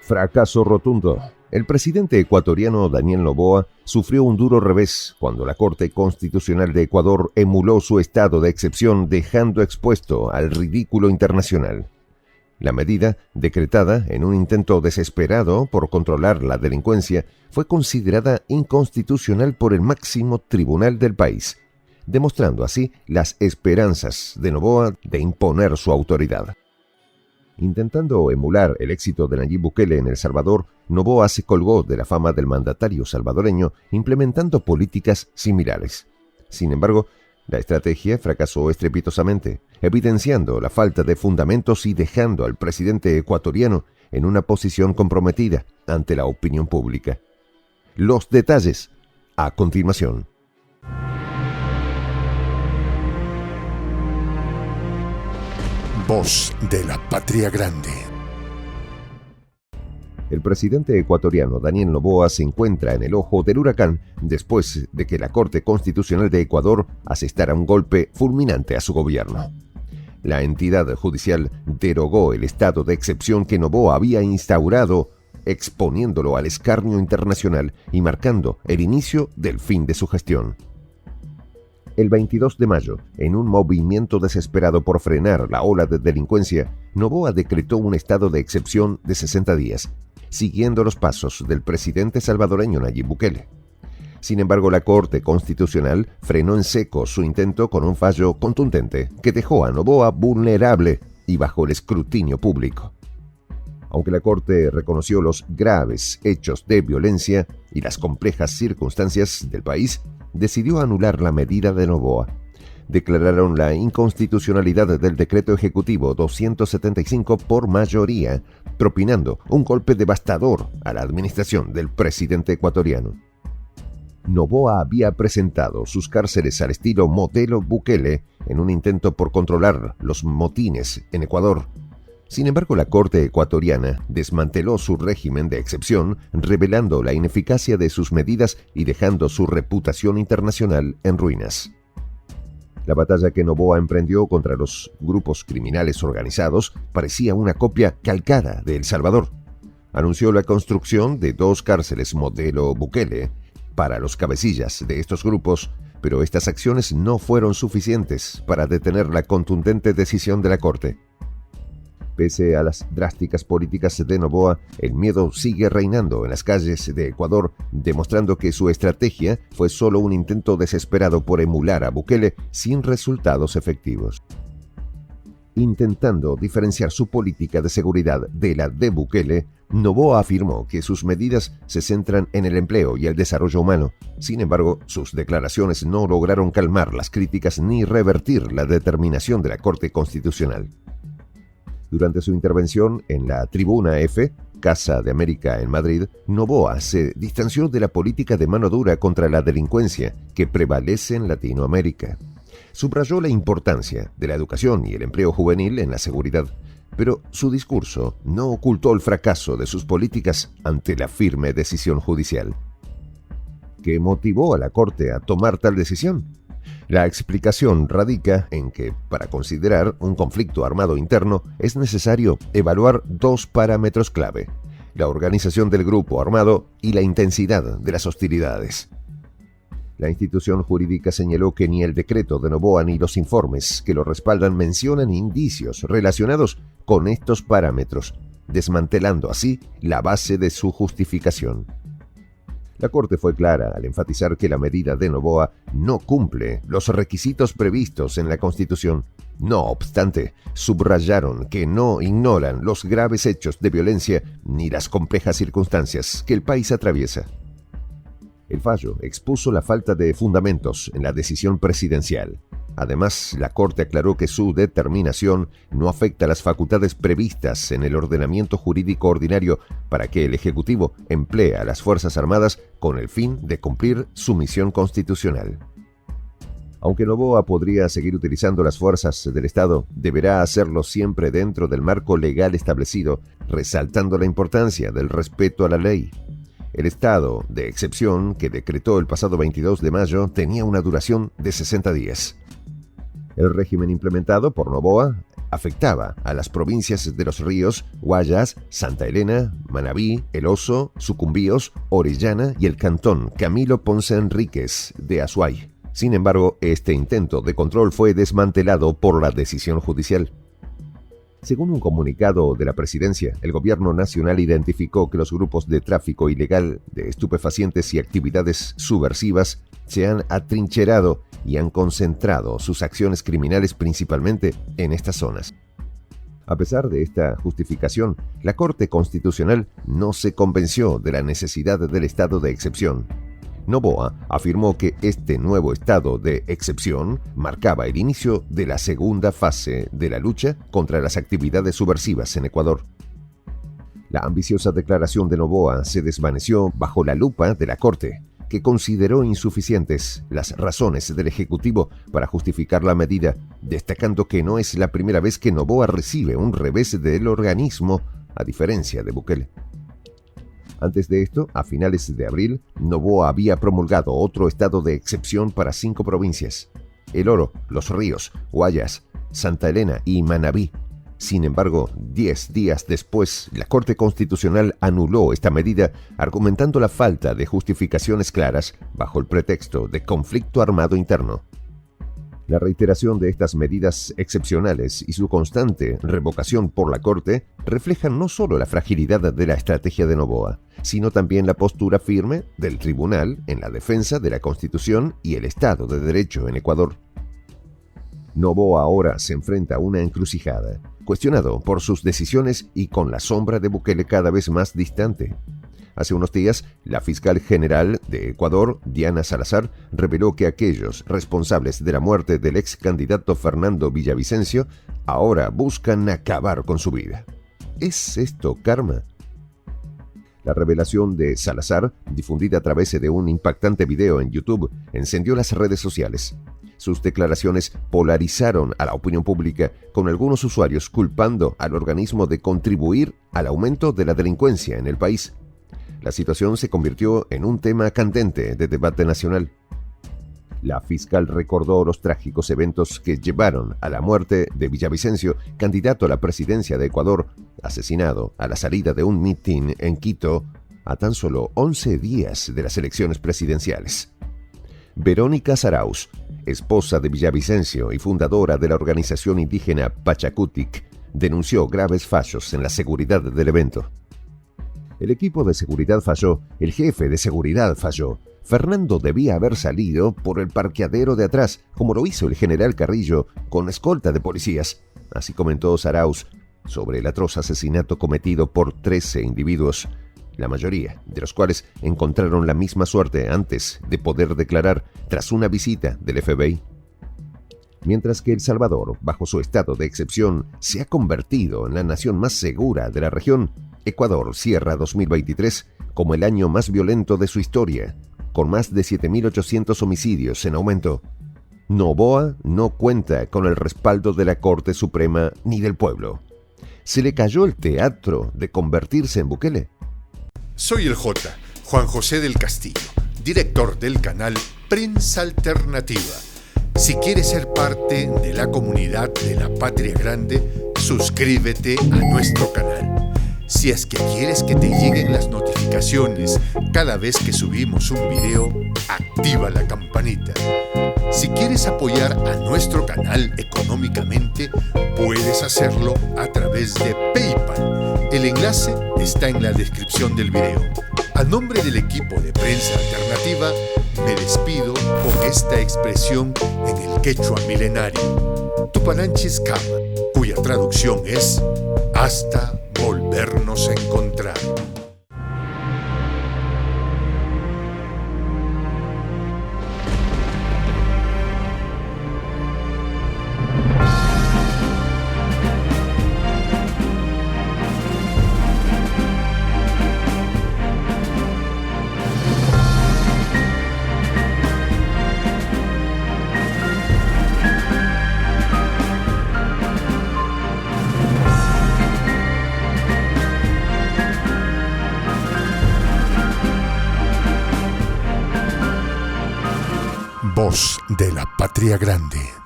Fracaso rotundo. El presidente ecuatoriano Daniel Noboa sufrió un duro revés cuando la Corte Constitucional de Ecuador emuló su estado de excepción, dejando expuesto al ridículo internacional. La medida, decretada en un intento desesperado por controlar la delincuencia, fue considerada inconstitucional por el máximo tribunal del país, demostrando así las esperanzas de Noboa de imponer su autoridad. Intentando emular el éxito de Nayib Bukele en El Salvador, Noboa se colgó de la fama del mandatario salvadoreño implementando políticas similares. Sin embargo, la estrategia fracasó estrepitosamente, evidenciando la falta de fundamentos y dejando al presidente ecuatoriano en una posición comprometida ante la opinión pública. Los detalles, a continuación. Voz de la Patria Grande. El presidente ecuatoriano Daniel Noboa se encuentra en el ojo del huracán después de que la Corte Constitucional de Ecuador asestara un golpe fulminante a su gobierno. La entidad judicial derogó el estado de excepción que Noboa había instaurado, exponiéndolo al escarnio internacional y marcando el inicio del fin de su gestión. El 22 de mayo, en un movimiento desesperado por frenar la ola de delincuencia, Noboa decretó un estado de excepción de 60 días, siguiendo los pasos del presidente salvadoreño Nayib Bukele. Sin embargo, la Corte Constitucional frenó en seco su intento con un fallo contundente que dejó a Noboa vulnerable y bajo el escrutinio público. Aunque la Corte reconoció los graves hechos de violencia y las complejas circunstancias del país, decidió anular la medida de Noboa. Declararon la inconstitucionalidad del decreto ejecutivo 275 por mayoría, propinando un golpe devastador a la administración del presidente ecuatoriano. Noboa había presentado sus cárceles al estilo modelo Bukele en un intento por controlar los motines en Ecuador. Sin embargo, la Corte ecuatoriana desmanteló su régimen de excepción, revelando la ineficacia de sus medidas y dejando su reputación internacional en ruinas. La batalla que Noboa emprendió contra los grupos criminales organizados parecía una copia calcada de El Salvador. Anunció la construcción de 2 cárceles modelo Bukele para los cabecillas de estos grupos, pero estas acciones no fueron suficientes para detener la contundente decisión de la Corte. Pese a las drásticas políticas de Noboa, el miedo sigue reinando en las calles de Ecuador, demostrando que su estrategia fue solo un intento desesperado por emular a Bukele sin resultados efectivos. Intentando diferenciar su política de seguridad de la de Bukele, Noboa afirmó que sus medidas se centran en el empleo y el desarrollo humano. Sin embargo, sus declaraciones no lograron calmar las críticas ni revertir la determinación de la Corte Constitucional. Durante su intervención en la Tribuna F, Casa de América en Madrid, Noboa se distanció de la política de mano dura contra la delincuencia que prevalece en Latinoamérica. Subrayó la importancia de la educación y el empleo juvenil en la seguridad, pero su discurso no ocultó el fracaso de sus políticas ante la firme decisión judicial. ¿Qué motivó a la Corte a tomar tal decisión? La explicación radica en que, para considerar un conflicto armado interno, es necesario evaluar 2 parámetros clave: la organización del grupo armado y la intensidad de las hostilidades. La institución jurídica señaló que ni el decreto de Noboa ni los informes que lo respaldan mencionan indicios relacionados con estos parámetros, desmantelando así la base de su justificación. La Corte fue clara al enfatizar que la medida de Noboa no cumple los requisitos previstos en la Constitución. No obstante, subrayaron que no ignoran los graves hechos de violencia ni las complejas circunstancias que el país atraviesa. El fallo expuso la falta de fundamentos en la decisión presidencial. Además, la Corte aclaró que su determinación no afecta las facultades previstas en el ordenamiento jurídico ordinario para que el Ejecutivo emplee a las Fuerzas Armadas con el fin de cumplir su misión constitucional. Aunque Noboa podría seguir utilizando las fuerzas del Estado, deberá hacerlo siempre dentro del marco legal establecido, resaltando la importancia del respeto a la ley. El estado de excepción que decretó el pasado 22 de mayo tenía una duración de 60 días. El régimen implementado por Noboa afectaba a las provincias de Los Ríos, Guayas, Santa Elena, Manabí, El Oso, Sucumbíos, Orellana y el cantón Camilo Ponce Enríquez de Azuay. Sin embargo, este intento de control fue desmantelado por la decisión judicial. Según un comunicado de la presidencia, el gobierno nacional identificó que los grupos de tráfico ilegal de estupefacientes y actividades subversivas se han atrincherado y han concentrado sus acciones criminales principalmente en estas zonas. A pesar de esta justificación, la Corte Constitucional no se convenció de la necesidad del estado de excepción. Noboa afirmó que este nuevo estado de excepción marcaba el inicio de la segunda fase de la lucha contra las actividades subversivas en Ecuador. La ambiciosa declaración de Noboa se desvaneció bajo la lupa de la Corte, que consideró insuficientes las razones del Ejecutivo para justificar la medida, destacando que no es la primera vez que Noboa recibe un revés del organismo, a diferencia de Bukele. Antes de esto, a finales de abril, Noboa había promulgado otro estado de excepción para 5 provincias: El Oro, Los Ríos, Guayas, Santa Elena y Manabí. Sin embargo, 10 días después, la Corte Constitucional anuló esta medida, argumentando la falta de justificaciones claras bajo el pretexto de conflicto armado interno. La reiteración de estas medidas excepcionales y su constante revocación por la Corte reflejan no solo la fragilidad de la estrategia de Noboa, sino también la postura firme del tribunal en la defensa de la Constitución y el Estado de Derecho en Ecuador. Noboa ahora se enfrenta a una encrucijada, cuestionado por sus decisiones y con la sombra de Bukele cada vez más distante. Hace unos días, la fiscal general de Ecuador, Diana Salazar, reveló que aquellos responsables de la muerte del ex candidato Fernando Villavicencio ahora buscan acabar con su vida. ¿Es esto karma? La revelación de Salazar, difundida a través de un impactante video en YouTube, encendió las redes sociales. Sus declaraciones polarizaron a la opinión pública, con algunos usuarios culpando al organismo de contribuir al aumento de la delincuencia en el país. La situación se convirtió en un tema candente de debate nacional. La fiscal recordó los trágicos eventos que llevaron a la muerte de Villavicencio, candidato a la presidencia de Ecuador, asesinado a la salida de un mitin en Quito a tan solo 11 días de las elecciones presidenciales. Verónica Zarauz, esposa de Villavicencio y fundadora de la organización indígena Pachacutic, denunció graves fallos en la seguridad del evento. El equipo de seguridad falló, el jefe de seguridad falló. Fernando debía haber salido por el parqueadero de atrás, como lo hizo el general Carrillo, con escolta de policías. Así comentó Zarauz sobre el atroz asesinato cometido por 13 individuos, la mayoría de los cuales encontraron la misma suerte antes de poder declarar tras una visita del FBI. Mientras que El Salvador, bajo su estado de excepción, se ha convertido en la nación más segura de la región, Ecuador cierra 2023 como el año más violento de su historia, con más de 7.800 homicidios en aumento. Noboa no cuenta con el respaldo de la Corte Suprema ni del pueblo. ¿Se le cayó el teatro de convertirse en Bukele? Soy el J, Juan José del Castillo, director del canal Prensa Alternativa. Si quieres ser parte de la comunidad de la Patria Grande, suscríbete a nuestro canal. Si es que quieres que te lleguen las notificaciones cada vez que subimos un video, activa la campanita. Si quieres apoyar a nuestro canal económicamente, puedes hacerlo a través de PayPal. El enlace está en la descripción del video. A nombre del equipo de Prensa Alternativa, me despido con esta expresión en el quechua milenario, Tupananchis Kama, cuya traducción es hasta volvernos a encontrar. Voz de la Patria Grande.